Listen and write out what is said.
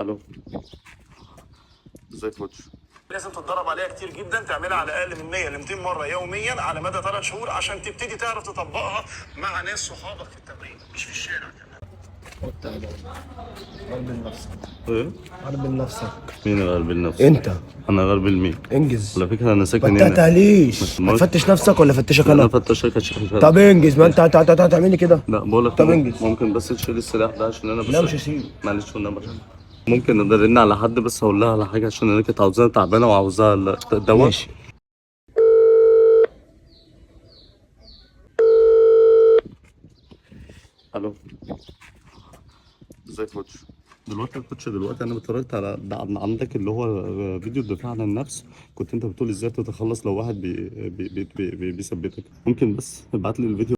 الو، ازيك يا كوتش؟ لازم تتدرب عليها كتير جدا، تعملها على الاقل من 100 ل 200 مره يوميا على مدى 3 شهور عشان تبتدي تعرف تطبقها مع ناس صحابك في التمرين مش في الشارع كمان. غربل نفسك. ايه؟ غربل نفسك. مين غربل نفسه؟ انت انا غربل مين؟ انجز. على فكره انا ساكن ما هنا. تقطعليش. ما- هتفتش نفسك ولا فتشك انا انا؟ فتشك عشان طب انجز. ما انت هتعملي كده. لا بقول لك طب انجز. ممكن بس تشيل السلاح ده عشان انا بس. لا مش هسيب. معلش والنبي. ممكن ندرنا على حد بس اقول لها على حاجه عشان انا كنت عاوزاها تعبانه وعاوزاها دواء. ماشي. الو، ازيك يا كوتش؟ دلوقتي يا كوتش، دلوقتي انا اتفرجت على عندك اللي هو فيديو الدفاع عن النفس. كنت انت بتقول ازاي تتخلص لو واحد بيثبتك. ممكن بس ابعت لي الفيديو